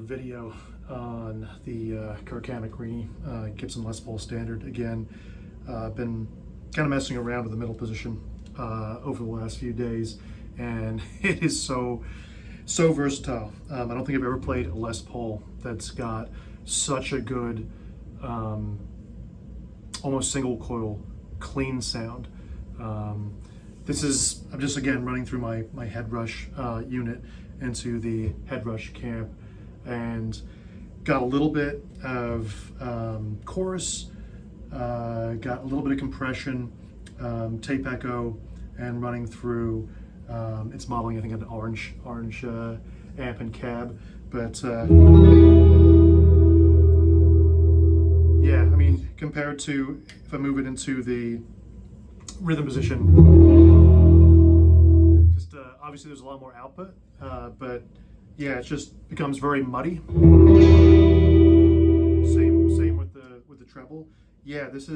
video on the Kirk, Hammett, Greeny Gibson Les Paul Standard. Again, been kind of messing around with the middle position over the last few days, and it is so versatile. I don't think I've ever played a Les Paul that's got such a good almost single coil clean sound. I'm just again running through my head rush unit into the head rush camp, and got a little bit of chorus, got a little bit of compression, tape echo, and running through it's modeling, I think, an orange amp and cab. But yeah, I mean, compared to if I move it into the rhythm position, just obviously there's a lot more output, but yeah, it just becomes very muddy. Same with the treble. Yeah, it's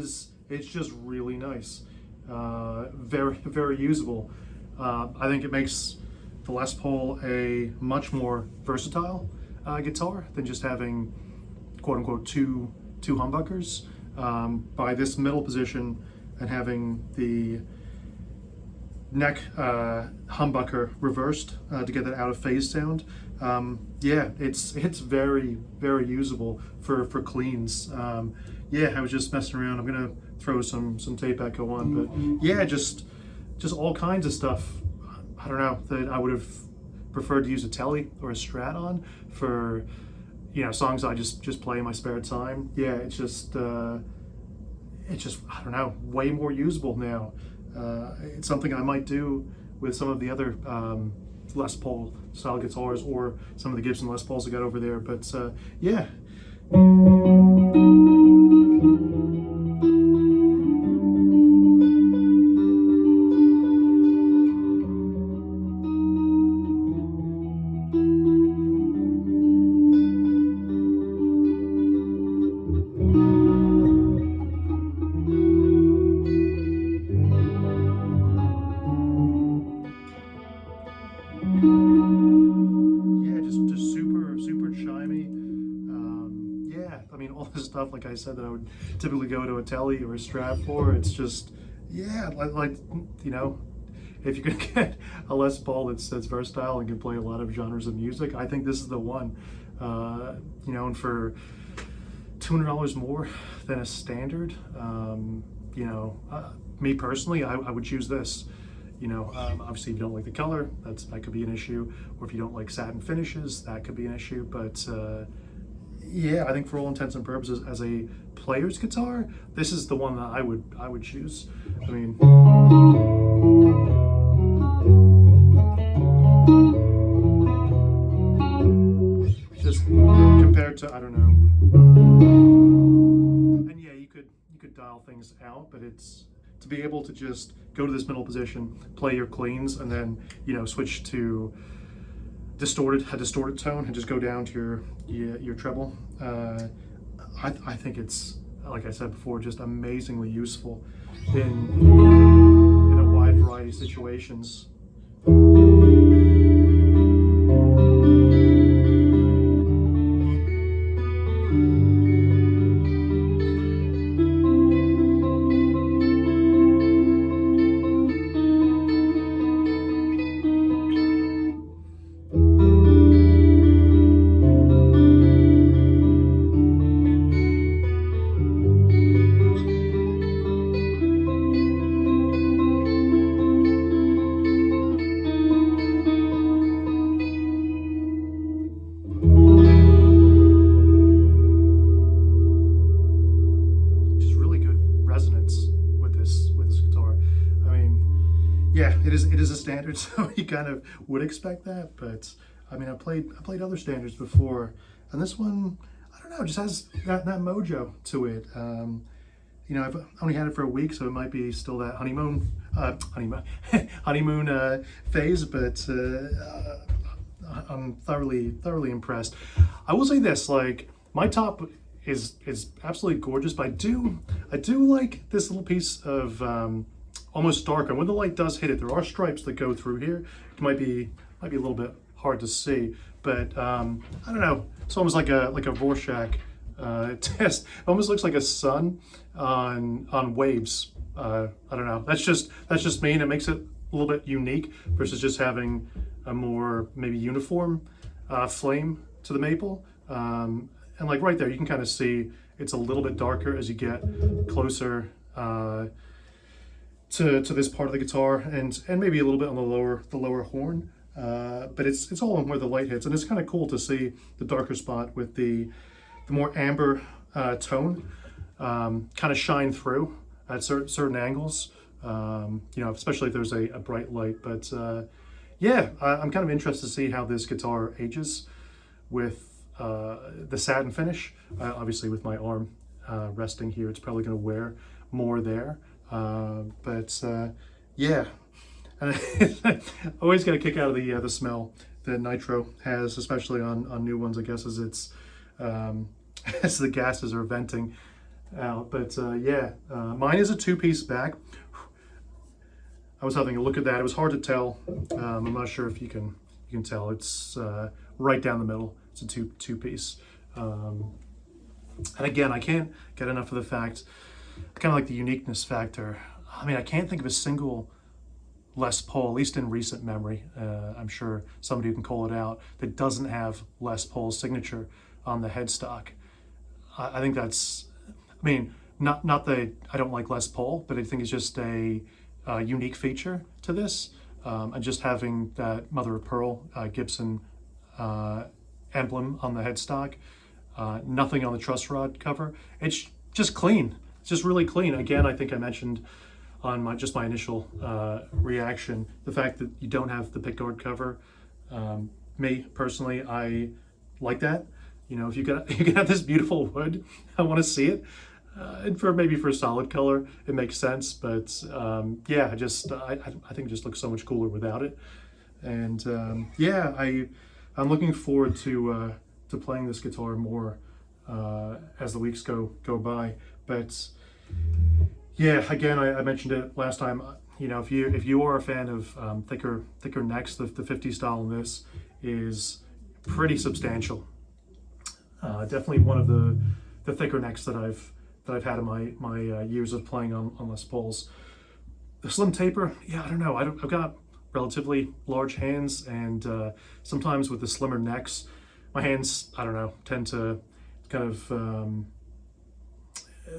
just really nice, very usable. I think it makes the Les Paul a much more versatile guitar than just having quote unquote two humbuckers. By this middle position and having the neck humbucker reversed to get that out of phase sound, yeah, it's very usable for cleans. Yeah, I was just messing around. I'm gonna throw some tape echo on, but yeah, just all kinds of stuff. I don't know, that I would have preferred to use a Tele or a Strat on for, songs I just play in my spare time. Yeah, it's just I don't know, way more usable now. It's something I might do with some of the other Les Paul style guitars, or some of the Gibson Les Pauls I got over there. But yeah. Super chimey. Yeah, I mean, all this stuff, like I said, that I would typically go to a Tele or a Strat for. It's just, yeah, like if you could get a Les Paul that's versatile and can play a lot of genres of music, I think this is the one. And for $200 more than a standard, me personally, I would choose this. Obviously, if you don't like the color, that could be an issue, or if you don't like satin finishes, that could be an issue. But yeah, I think for all intents and purposes, as a player's guitar, this is the one that I would choose. I mean, just compared to, I don't know, and yeah, you could dial things out, but it's to be able to just go to this middle position, play your cleans, and then switch to a distorted tone, and just go down to your treble. I think it's, like I said before, just amazingly useful in a wide variety of situations. Yeah, it is a standard, so you kind of would expect that. But I mean, I played other standards before, and this one, I don't know, just has that mojo to it. I've only had it for a week, so it might be still that honeymoon phase. But I'm thoroughly impressed. I will say this: like, my top is absolutely gorgeous, but I do like this little piece of almost darker. And when the light does hit it, there are stripes that go through here. It might be a little bit hard to see, but I don't know. It's almost like a Rorschach test. It almost looks like a sun on waves. I don't know. That's just me, and it makes it a little bit unique versus just having a more maybe uniform flame to the maple. And like right there, you can kind of see it's a little bit darker as you get closer to this part of the guitar, and maybe a little bit on the lower horn. But it's all on where the light hits, and it's kind of cool to see the darker spot with the more amber tone kind of shine through at certain angles. Especially if there's a bright light. But yeah, I'm kind of interested to see how this guitar ages with the satin finish. Obviously, with my arm resting here, it's probably going to wear more there. But yeah, and I always get a kick out of the smell that nitro has, especially on new ones, I guess, as it's as the gases are venting out. But yeah, mine is a two-piece back. I was having a look at that. It was hard to tell. I'm not sure if you can tell. It's right down the middle. It's a two-piece. And again, I can't get enough of the fact, kind of like the uniqueness factor. I mean, I can't think of a single Les Paul, at least in recent memory. I'm sure somebody can call it out, that doesn't have Les Paul's signature on the headstock. I think that's, I mean, not that I don't like Les Paul, but I think it's just a unique feature to this. And just having that mother of pearl Gibson emblem on the headstock, nothing on the truss rod cover. It's just clean. It's just really clean. Again, I think I mentioned on my initial reaction, the fact that you don't have the pickguard cover. Me personally, I like that. If you can have this beautiful wood, I want to see it. And for a solid color, it makes sense. But yeah, I think it just looks so much cooler without it. And yeah, I'm looking forward to playing this guitar more as the weeks go by. But yeah, again, I mentioned it last time. If you are a fan of thicker necks, the 50 style in this is pretty substantial. Definitely one of the thicker necks that I've had in my years of playing on Les Pauls. The slim taper, yeah, I don't know. I've got relatively large hands, and sometimes with the slimmer necks, my hands, I don't know, tend to kind of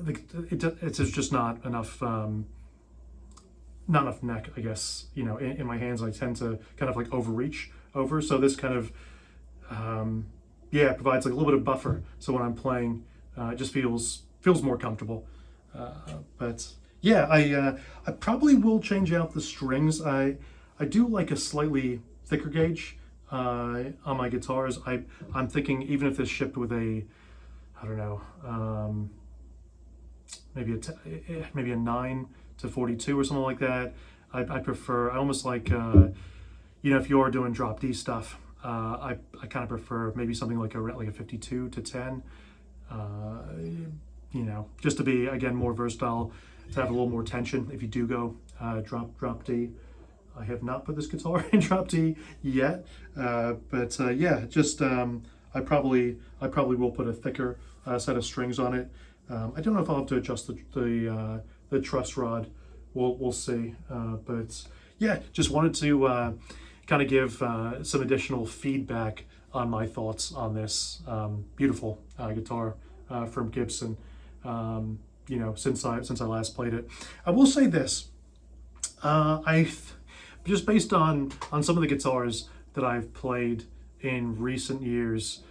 it's just not enough neck, I guess. In my hands, I tend to kind of like overreach over. So this kind of provides like a little bit of buffer. So when I'm playing, it just feels more comfortable. But yeah, I probably will change out the strings. I do like a slightly thicker gauge on my guitars. I'm thinking even if this shipped with a, I don't know, maybe a 9 to 42 or something like that. I prefer. I almost like if you're doing drop D stuff, I kind of prefer maybe something like a 52 to 10. Just to be, again, more versatile, to have a little more tension if you do go drop D. I have not put this guitar in drop D yet, but yeah, just I probably will put a thicker set of strings on it. I don't know if I'll have to adjust the truss rod. We'll see. But yeah, just wanted to kind of give some additional feedback on my thoughts on this beautiful guitar from Gibson. Since I last played it, I will say this. Just based on some of the guitars that I've played in recent years,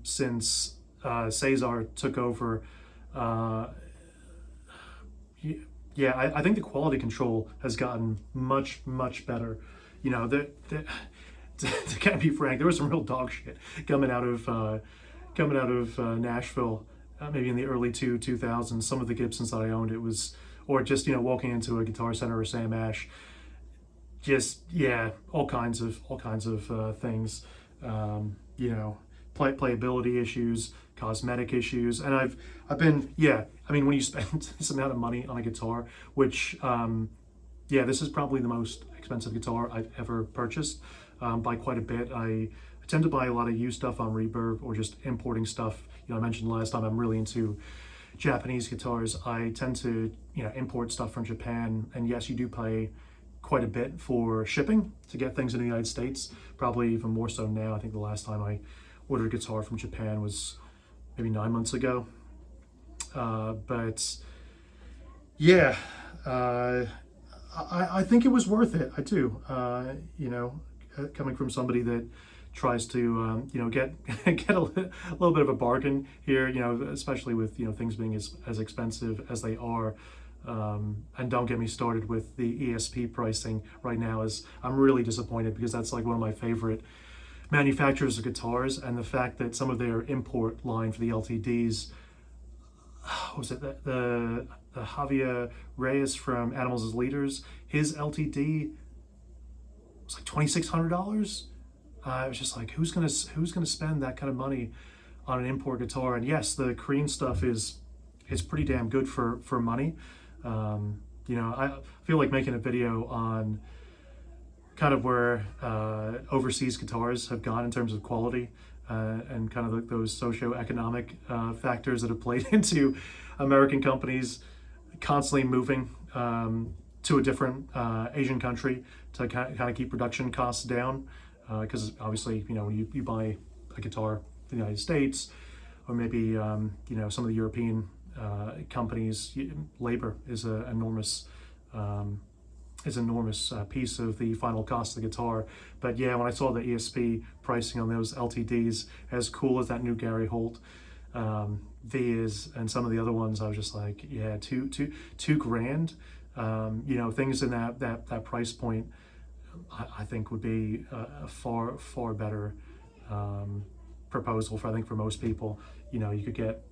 since Cesar took over, I think the quality control has gotten much better. To kind of be frank, there was some real dog shit coming out of Nashville, maybe in the early 2000s. Some of the Gibsons that I owned, it was, or just walking into a Guitar Center or Sam Ash, just all kinds of things, playability issues, cosmetic issues, and I've been when you spend this amount of money on a guitar, which this is probably the most expensive guitar I've ever purchased. by quite a bit. I tend to buy a lot of used stuff on Reverb or just importing stuff. You know, I mentioned last time I'm really into Japanese guitars. I tend to, you know, import stuff from Japan, and yes, you do pay quite a bit for shipping to get things in the United States, probably even more so now. I think the last time I ordered a guitar from Japan was maybe 9 months ago. But yeah, I think it was worth it. I do. You know, coming from somebody that tries to you know, get a little bit of a bargain here, you know, especially with, you know, things being as expensive as they are. And don't get me started with the ESP pricing right now. Is I'm really disappointed because that's like one of my favorite manufacturers of guitars, and the fact that some of their import line for the LTDs, what was it, the Javier Reyes from Animals as Leaders, his LTD was like $2,600. It was just like, who's gonna spend that kind of money on an import guitar? And yes, the Korean stuff is pretty damn good for money. You know, I feel like making a video on kind of where overseas guitars have gone in terms of quality, and kind of those socio-economic factors that have played into American companies constantly moving to a different Asian country to kind of keep production costs down. Because obviously, you know, when you buy a guitar in the United States, or maybe you know, some of the European companies, labor is an enormous piece of the final cost of the guitar. But yeah, when I saw the ESP pricing on those LTDs, as cool as that new Gary Holt V is, and some of the other ones, I was just like, yeah, $2,000. You know, things in that price point, I think would be a far better proposal for, I think, for most people. You know, you could get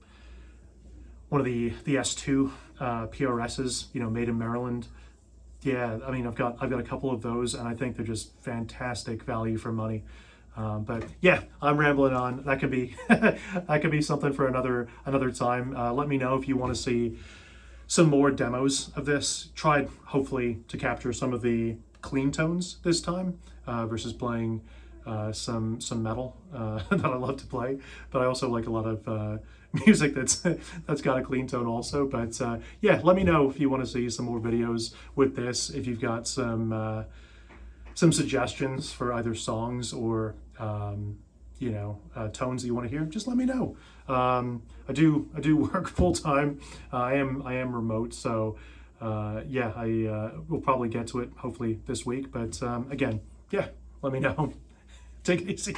one of the S2 PRSs, you know, made in Maryland. Yeah, I mean, I've got a couple of those, and I think they're just fantastic value for money. But yeah, I'm rambling on. That could be that could be something for another time. Let me know if you want to see some more demos of this. Tried hopefully to capture some of the clean tones this time, versus playing some metal that I love to play. But I also like a lot of music that's got a clean tone also. But yeah, let me know if you want to see some more videos with this. If you've got some suggestions for either songs or you know, tones that you want to hear, just let me know. I do work full time. I am remote, so yeah, I will probably get to it hopefully this week. But again, yeah, let me know. Take it easy.